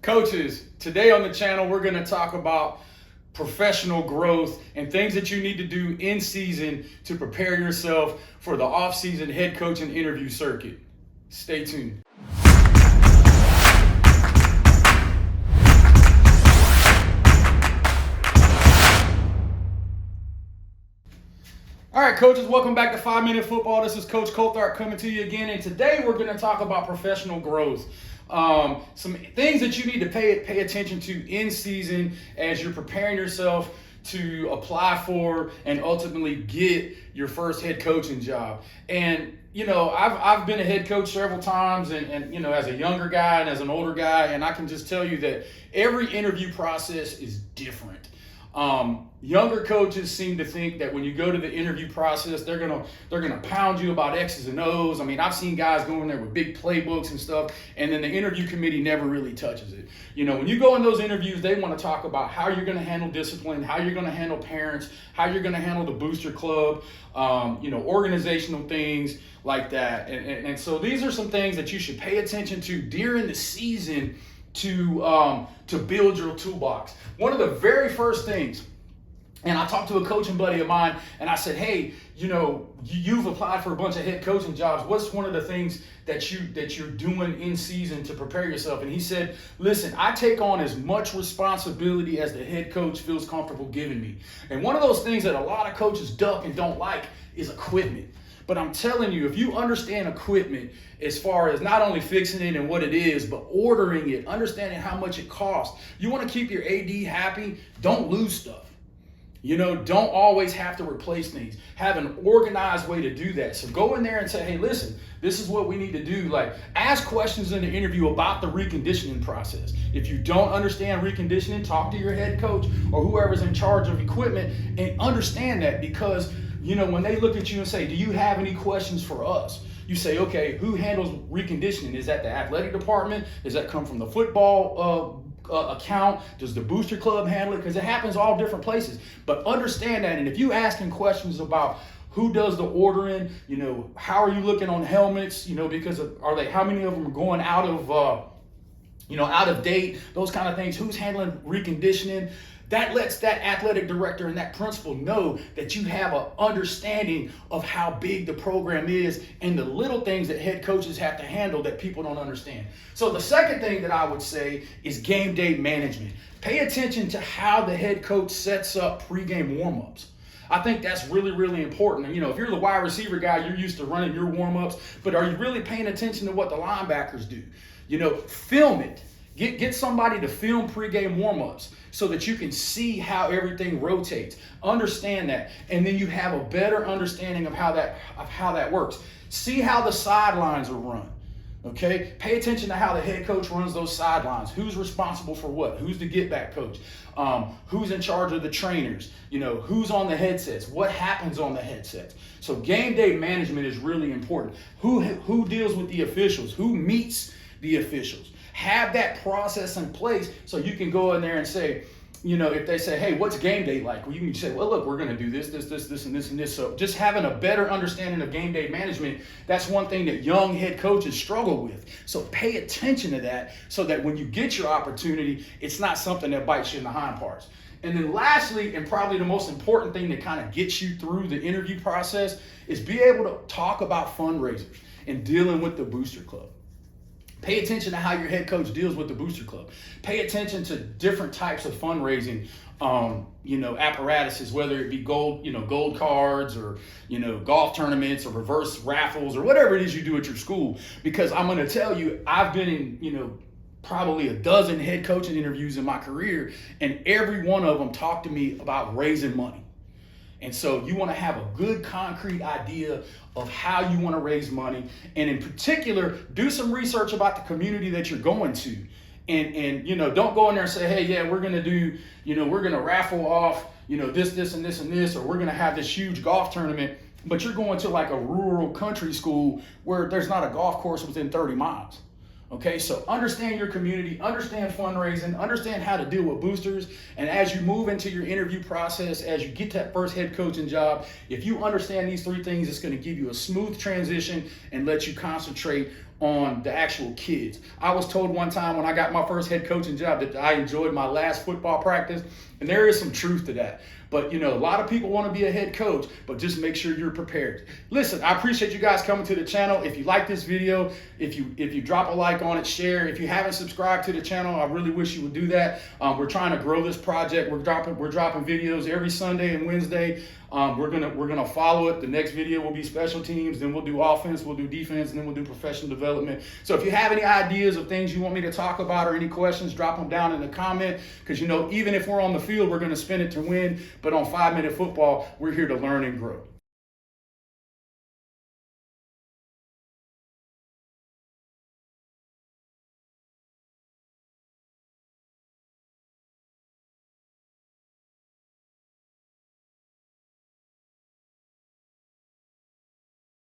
Coaches, today on the channel, we're going to talk about professional growth and things that you need to do in season to prepare yourself for the off-season head coach and interview circuit. Stay tuned. All right, coaches, welcome back to 5 Minute Football. This is Coach Coltharp coming to you again, and today we're going to talk about professional growth. Some things that you need to pay attention to in season as you're preparing yourself to apply for and ultimately get your first head coaching job. And you know, I've been a head coach several times, and you know, as a younger guy and as an older guy, and I can just tell you that every interview process is different. Younger coaches seem to think that when you go to the interview process, they're gonna pound you about X's and O's. I mean, I've seen guys go in there with big playbooks and stuff, and then the interview committee never really touches it. You know, when you go in those interviews, they want to talk about how you're going to handle discipline, how you're going to handle parents, how you're going to handle the booster club, you know, organizational things like that. And so these are some things that you should pay attention to during the season to build your toolbox. One of the very first things, and I talked to a coaching buddy of mine, and I said, hey, you know, you've applied for a bunch of head coaching jobs. What's one of the things that you're doing in season to prepare yourself? And he said, listen, I take on as much responsibility as the head coach feels comfortable giving me. And one of those things that a lot of coaches duck and don't like is equipment. But I'm telling you, if you understand equipment as far as not only fixing it and what it is, but ordering it, understanding how much it costs. You want to keep your AD happy, don't lose stuff. You know, don't always have to replace things. Have an organized way to do that. So go in there and say, hey, listen, this is what we need to do. Like, ask questions in the interview about the reconditioning process. If you don't understand reconditioning, talk to your head coach or whoever's in charge of equipment and understand that, because, you know, when they look at you and say, do you have any questions for us? You say, okay, who handles reconditioning? Is that the athletic department? Does that come from the football account? Does the booster club handle it? Because it happens all different places. But understand that, and if you asking questions about who does the ordering, you know, how are you looking on helmets, you know, because how many of them are going out of date, those kind of things, who's handling reconditioning, that lets that athletic director and that principal know that you have an understanding of how big the program is and the little things that head coaches have to handle that people don't understand. So the second thing that I would say is game day management. Pay attention to how the head coach sets up pregame warm-ups. I think that's really, really important. And, you know, if you're the wide receiver guy, you're used to running your warm-ups, but are you really paying attention to what the linebackers do? You know, film it. Get somebody to film pregame warm-ups so that you can see how everything rotates. Understand that, and then you have a better understanding of how that works. See how the sidelines are run. Okay? Pay attention to how the head coach runs those sidelines. Who's responsible for what? Who's the get-back coach? Who's in charge of the trainers? You know, who's on the headsets? What happens on the headsets? So game day management is really important. Who deals with the officials? Who meets the officials? Have that process in place so you can go in there and say, you know, if they say, hey, what's game day like? Well, you can say, well, look, we're going to do this, and this. So just having a better understanding of game day management, that's one thing that young head coaches struggle with. So pay attention to that so that when you get your opportunity, it's not something that bites you in the hind parts. And then lastly, and probably the most important thing that kind of gets you through the interview process, is be able to talk about fundraisers and dealing with the booster club. Pay attention to how your head coach deals with the booster club. Pay attention to different types of fundraising, you know, apparatuses, whether it be gold cards or, you know, golf tournaments or reverse raffles or whatever it is you do at your school. Because I'm going to tell you, I've been in, you know, probably a dozen head coaching interviews in my career, and every one of them talked to me about raising money. And so you want to have a good concrete idea of how you want to raise money. And in particular, do some research about the community that you're going to. And you know, don't go in there and say, hey, yeah, we're going to do, you know, we're going to raffle off, you know, this, and this, or we're going to have this huge golf tournament. But you're going to like a rural country school where there's not a golf course within 30 miles. Okay, so understand your community, understand fundraising, understand how to deal with boosters, and as you move into your interview process, as you get that first head coaching job, if you understand these three things, it's going to give you a smooth transition and let you concentrate on the actual kids. I was told one time when I got my first head coaching job that I enjoyed my last football practice, and there is some truth to that. But a lot of people want to be a head coach, but just make sure you're prepared. Listen, I appreciate you guys coming to the channel. If you like this video, if you drop a like on it, share. If you haven't subscribed to the channel, I really wish you would do that. We're trying to grow this project. We're dropping videos every Sunday and Wednesday. We're gonna follow it. The next video will be special teams, then we'll do offense, we'll do defense, and then we'll do professional development. So if you have any ideas of things you want me to talk about or any questions, drop them down in the comment. Because even if we're on the field, we're gonna spin it to win. But on 5 Minute Football, we're here to learn and grow.